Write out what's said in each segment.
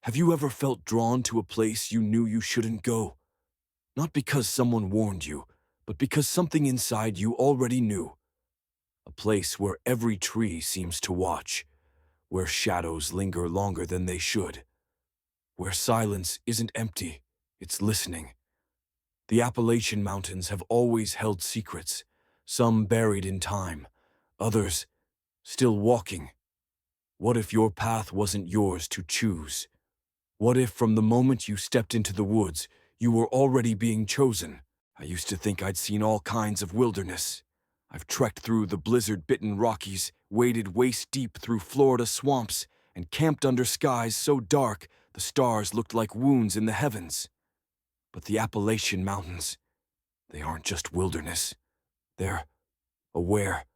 Have you ever felt drawn to a place you knew you shouldn't go? Not because someone warned you, but because something inside you already knew. A place where every tree seems to watch, where shadows linger longer than they should, where silence isn't empty, it's listening. The Appalachian Mountains have always held secrets, some buried in time, others still walking. What if your path wasn't yours to choose? What if from the moment you stepped into the woods, you were already being chosen? I used to think I'd seen all kinds of wilderness. I've trekked through the blizzard-bitten Rockies, waded waist-deep through Florida swamps, and camped under skies so dark the stars looked like wounds in the heavens. But the Appalachian Mountains, they aren't just wilderness. They're aware.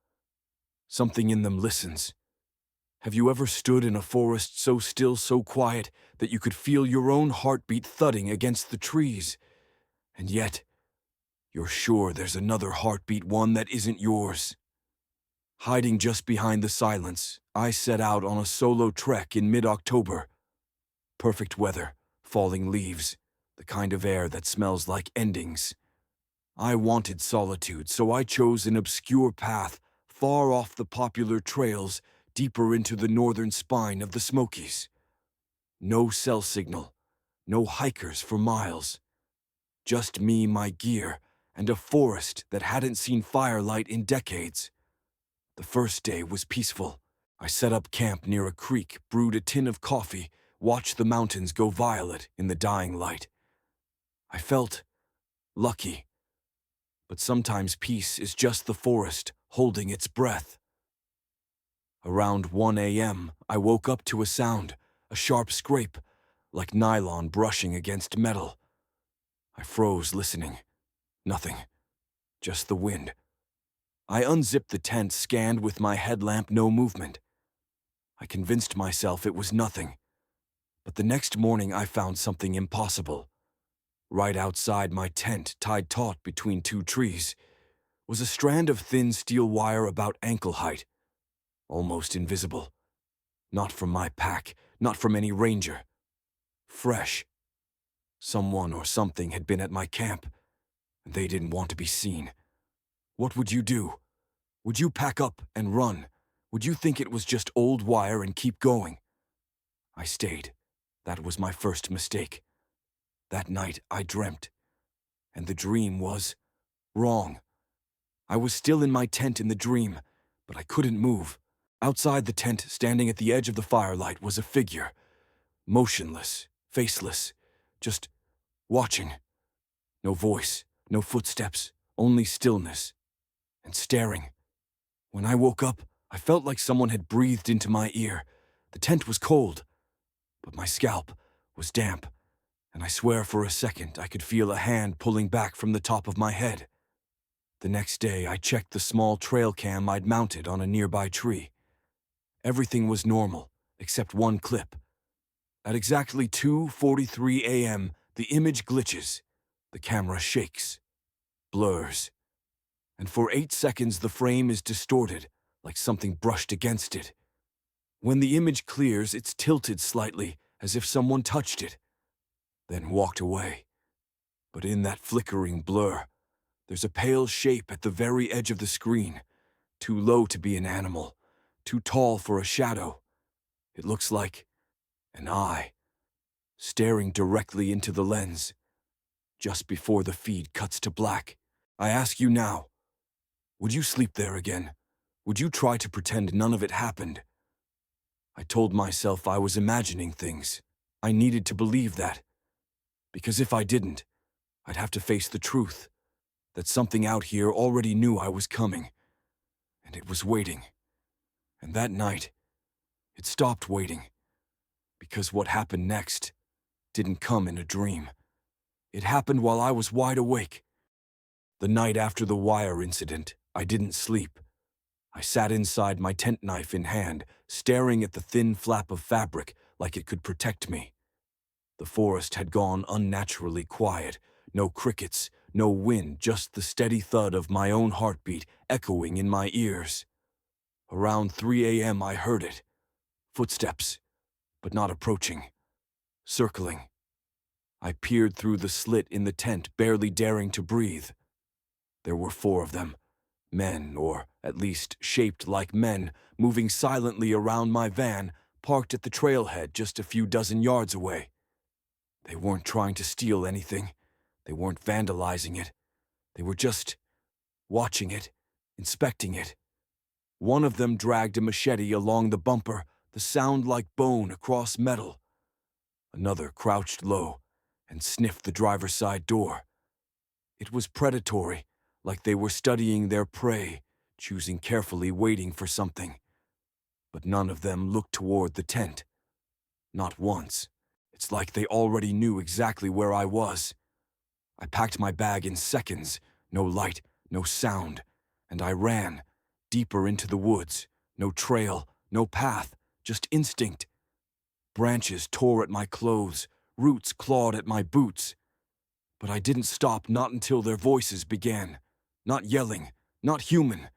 Something in them listens. Have you ever stood in a forest so still, so quiet, that you could feel your own heartbeat thudding against the trees? And yet, you're sure there's another heartbeat, one that isn't yours. Hiding just behind the silence, I set out on a solo trek in mid-October. Perfect weather, falling leaves, the kind of air that smells like endings. I wanted solitude, so I chose an obscure path, far off the popular trails, deeper into the northern spine of the Smokies. No cell signal, no hikers for miles. Just me, my gear, and a forest that hadn't seen firelight in decades. The first day was peaceful. I set up camp near a creek, brewed a tin of coffee, watched the mountains go violet in the dying light. I felt lucky. But sometimes peace is just the forest holding its breath. Around 1 a.m., I woke up to a sound, a sharp scrape, like nylon brushing against metal. I froze, listening. Nothing. Just the wind. I unzipped the tent, scanned with my headlamp, no movement. I convinced myself it was nothing. But the next morning I found something impossible. Right outside my tent, tied taut between two trees, was a strand of thin steel wire about ankle height. Almost invisible. Not from my pack, not from any ranger. Fresh. Someone or something had been at my camp, and they didn't want to be seen. What would you do? Would you pack up and run? Would you think it was just old wire and keep going? I stayed. That was my first mistake. That night I dreamt, and the dream was wrong. I was still in my tent in the dream, but I couldn't move. Outside the tent, standing at the edge of the firelight, was a figure. Motionless, faceless, just watching. No voice, no footsteps, only stillness. And staring. When I woke up, I felt like someone had breathed into my ear. The tent was cold, but my scalp was damp, and I swear for a second I could feel a hand pulling back from the top of my head. The next day, I checked the small trail cam I'd mounted on a nearby tree. Everything was normal, except one clip. At exactly 2:43 a.m., the image glitches. The camera shakes, blurs, and for 8 seconds the frame is distorted, like something brushed against it. When the image clears, it's tilted slightly, as if someone touched it, then walked away. But in that flickering blur, there's a pale shape at the very edge of the screen, too low to be an animal, too tall for a shadow. It looks like an eye, staring directly into the lens, just before the feed cuts to black. I ask you now, would you sleep there again? Would you try to pretend none of it happened? I told myself I was imagining things. I needed to believe that. Because if I didn't, I'd have to face the truth, that something out here already knew I was coming, and it was waiting. And that night, it stopped waiting, because what happened next didn't come in a dream. It happened while I was wide awake. The night after the wire incident, I didn't sleep. I sat inside, my tent knife in hand, staring at the thin flap of fabric like it could protect me. The forest had gone unnaturally quiet. No crickets, no wind, just the steady thud of my own heartbeat echoing in my ears. Around 3 a.m. I heard it. Footsteps, but not approaching. circling. I peered through the slit in the tent, barely daring to breathe. There were 4 of them, men, or at least shaped like men, moving silently around my van, parked at the trailhead just a few dozen yards away. They weren't trying to steal anything. They weren't vandalizing it. They were just watching it, inspecting it. One of them dragged a machete along the bumper, the sound like bone across metal. Another crouched low and sniffed the driver's side door. It was predatory, like they were studying their prey, choosing carefully, waiting for something. But none of them looked toward the tent. Not once. It's like they already knew exactly where I was. I packed my bag in seconds, no light, no sound, and I ran, deeper into the woods. No trail, no path, just instinct. Branches tore at my clothes, roots clawed at my boots. But I didn't stop, not until their voices began. Not yelling, not human.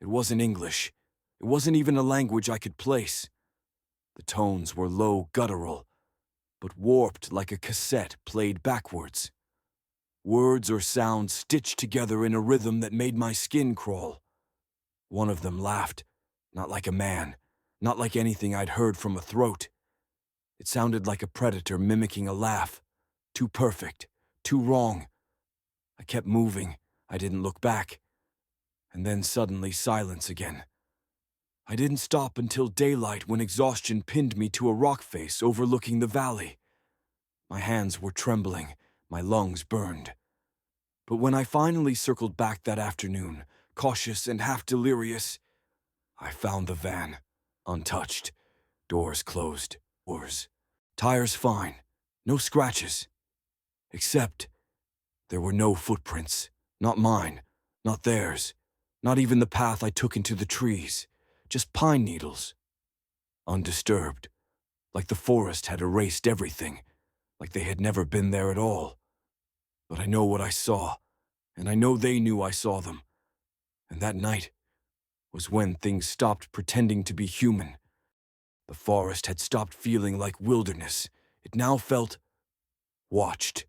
It wasn't English. It wasn't even a language I could place. The tones were low, guttural, but warped like a cassette played backwards. Words or sounds stitched together in a rhythm that made my skin crawl. One of them laughed, not like a man, not like anything I'd heard from a throat. It sounded like a predator mimicking a laugh. Too perfect, too wrong. I kept moving. I didn't look back. And then suddenly silence again. I didn't stop until daylight, when exhaustion pinned me to a rock face overlooking the valley. My hands were trembling, my lungs burned. But when I finally circled back that afternoon, cautious and half delirious, I found the van, untouched, doors closed, tires fine, no scratches. Except there were no footprints, not mine, not theirs, not even the path I took into the trees, just pine needles. Undisturbed, like the forest had erased everything, like they had never been there at all. But I know what I saw, and I know they knew I saw them. And that night was when things stopped pretending to be human. The forest had stopped feeling like wilderness. It now felt watched.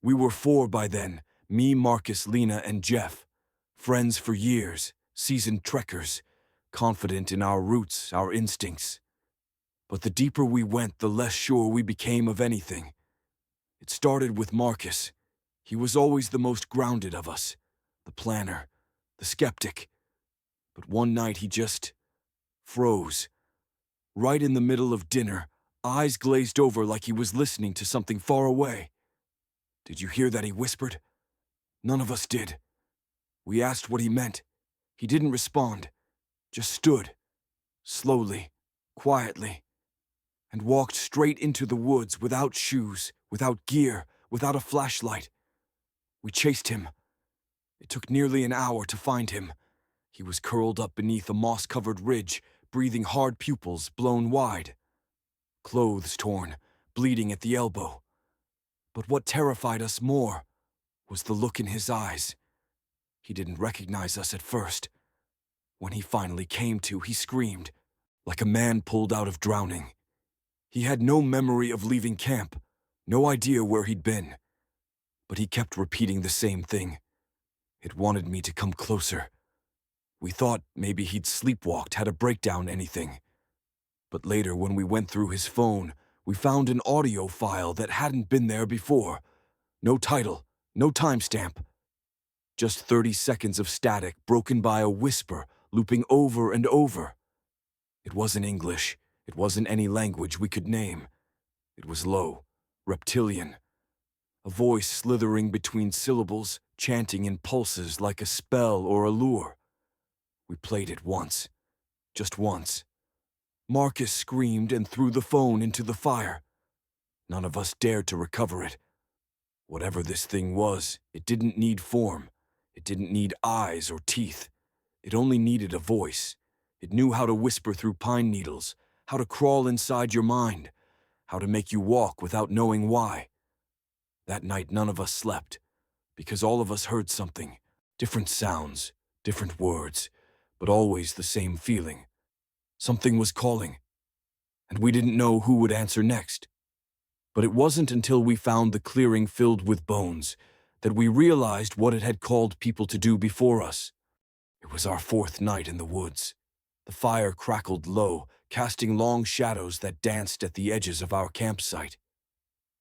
We were 4 by then, me, Marcus, Lena, and Jeff. Friends for years, seasoned trekkers, confident in our roots, our instincts. But the deeper we went, the less sure we became of anything. It started with Marcus. He was always the most grounded of us, the planner, the skeptic. But one night he just froze. Right in the middle of dinner, eyes glazed over like he was listening to something far away. "Did you hear that?" he whispered. None of us did. We asked what he meant. He didn't respond, just stood, slowly, quietly, and walked straight into the woods without shoes, without gear, without a flashlight. We chased him. It took nearly an hour to find him. He was curled up beneath a moss-covered ridge, breathing hard, pupils blown wide. Clothes torn, bleeding at the elbow. But what terrified us more was the look in his eyes. He didn't recognize us at first. When he finally came to, he screamed, like a man pulled out of drowning. He had no memory of leaving camp, no idea where he'd been. But he kept repeating the same thing. It wanted me to come closer. We thought maybe he'd sleepwalked, had a breakdown, anything. But later, when we went through his phone, we found an audio file that hadn't been there before. No title, no timestamp. Just 30 seconds of static broken by a whisper looping over and over. It wasn't English. It wasn't any language we could name. It was low, reptilian. A voice slithering between syllables, chanting in pulses like a spell or a lure. We played it once. Just once. Marcus screamed and threw the phone into the fire. None of us dared to recover it. Whatever this thing was, it didn't need form. It didn't need eyes or teeth. It only needed a voice. It knew how to whisper through pine needles, how to crawl inside your mind, how to make you walk without knowing why. That night none of us slept, because all of us heard something. Different sounds, different words, but always the same feeling. Something was calling, and we didn't know who would answer next. But it wasn't until we found the clearing filled with bones that we realized what it had called people to do before us. It was our fourth night in the woods. The fire crackled low, casting long shadows that danced at the edges of our campsite.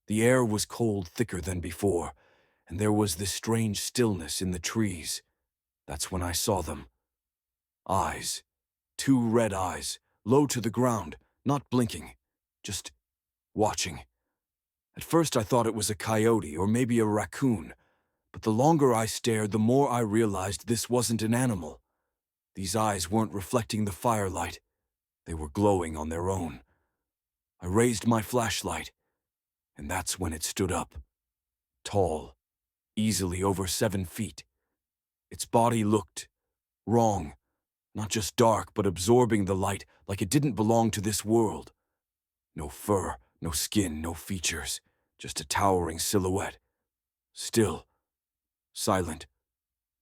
The air was cold, thicker than before, and there was this strange stillness in the trees. That's when I saw them. Eyes. 2 red eyes, low to the ground, not blinking, just watching. At first I thought it was a coyote or maybe a raccoon, but the longer I stared, the more I realized this wasn't an animal. These eyes weren't reflecting the firelight. They were glowing on their own. I raised my flashlight, and that's when it stood up. Tall, easily over 7 feet. Its body looked wrong, not just dark, but absorbing the light like it didn't belong to this world. No fur, no skin, no features, just a towering silhouette. Still, silent.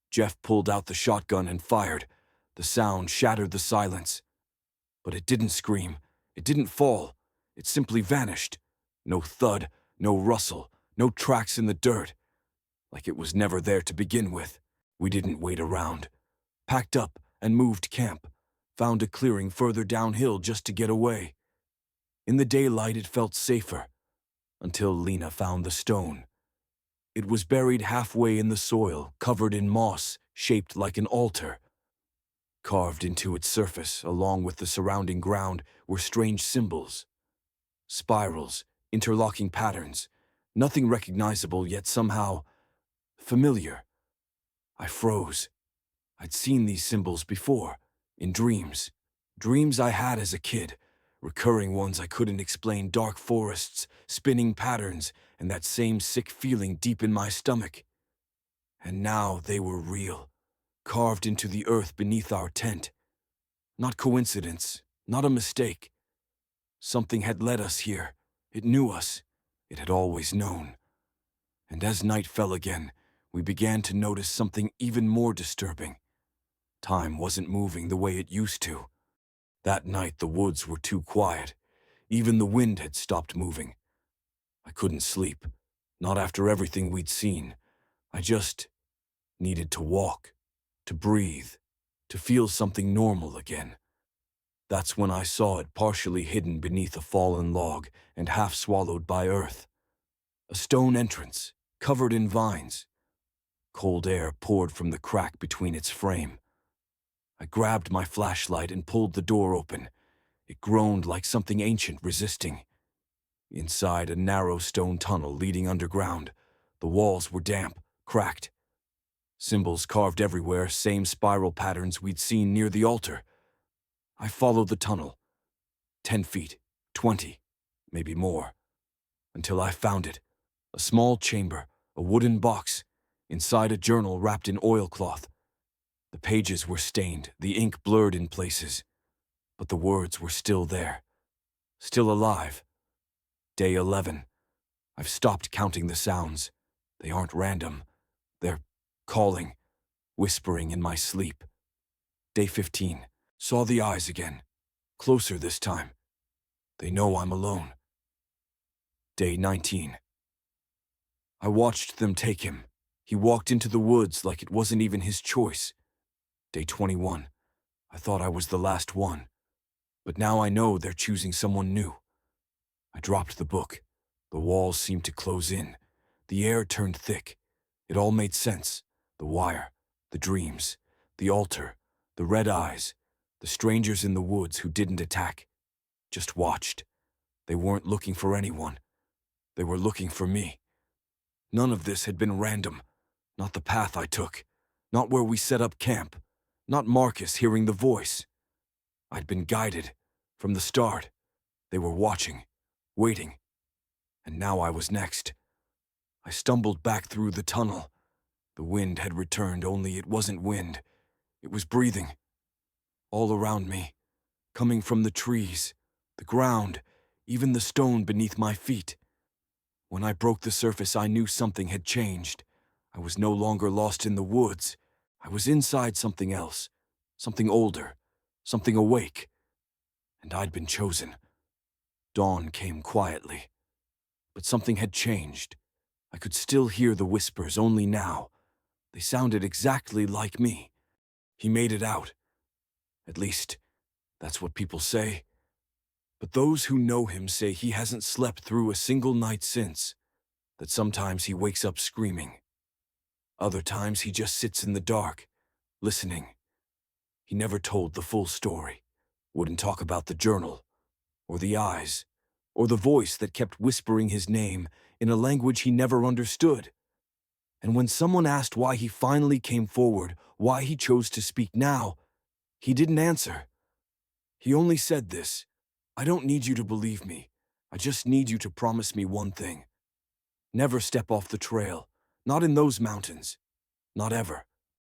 Jeff pulled out the shotgun and fired. The sound shattered the silence. But it didn't scream. It didn't fall. It simply vanished. No thud, no rustle, no tracks in the dirt. Like it was never there to begin with. We didn't wait around. Packed up and moved camp. Found a clearing further downhill just to get away. In the daylight it felt safer. Until Lena found the stone. It was buried halfway in the soil, covered in moss, shaped like an altar. Carved into its surface, along with the surrounding ground, were strange symbols. Spirals, interlocking patterns. Nothing recognizable, yet somehow familiar. I froze. I'd seen these symbols before, in dreams. Dreams I had as a kid. Recurring ones I couldn't explain, dark forests, spinning patterns, and that same sick feeling deep in my stomach. And now they were real, carved into the earth beneath our tent. Not coincidence, not a mistake. Something had led us here. It knew us. It had always known. And as night fell again, we began to notice something even more disturbing. Time wasn't moving the way it used to. That night the woods were too quiet. Even the wind had stopped moving. I couldn't sleep, not after everything we'd seen. I just needed to walk, to breathe, to feel something normal again. That's when I saw it partially hidden beneath a fallen log and half swallowed by earth. A stone entrance, covered in vines. Cold air poured from the crack between its frame. I grabbed my flashlight and pulled the door open. It groaned like something ancient resisting. Inside, a narrow stone tunnel leading underground. The walls were damp, cracked. Symbols carved everywhere, same spiral patterns we'd seen near the altar. I followed the tunnel. 10 feet, 20, maybe more. Until I found it. A small chamber, a wooden box. Inside, a journal wrapped in oilcloth. The pages were stained, the ink blurred in places. But the words were still there. Still alive. Day 11. I've stopped counting the sounds. They aren't random. They're calling, whispering in my sleep. Day 15. Saw the eyes again. Closer this time. They know I'm alone. Day 19. I watched them take him. He walked into the woods like it wasn't even his choice. Day 21. I thought I was the last one. But now I know they're choosing someone new. I dropped the book. The walls seemed to close in. The air turned thick. It all made sense. The wire, the dreams, the altar, the red eyes, the strangers in the woods who didn't attack. Just watched. They weren't looking for anyone. They were looking for me. None of this had been random. Not the path I took. Not where we set up camp. Not Marcus hearing the voice. I'd been guided. From the start. They were watching. Waiting. And now I was next. I stumbled back through the tunnel. The wind had returned, only it wasn't wind. It was breathing. All around me. Coming from the trees, the ground, even the stone beneath my feet. When I broke the surface, I knew something had changed. I was no longer lost in the woods. I was inside something else. Something older. Something awake. And I'd been chosen. Dawn came quietly. But something had changed. I could still hear the whispers, only now. They sounded exactly like me. He made it out. At least, that's what people say. But those who know him say he hasn't slept through a single night since, that sometimes he wakes up screaming. Other times he just sits in the dark, listening. He never told the full story, wouldn't talk about the journal, or the eyes, or the voice that kept whispering his name in a language he never understood. And when someone asked why he finally came forward, why he chose to speak now, he didn't answer. He only said this: "I don't need you to believe me. I just need you to promise me one thing. Never step off the trail, not in those mountains, not ever."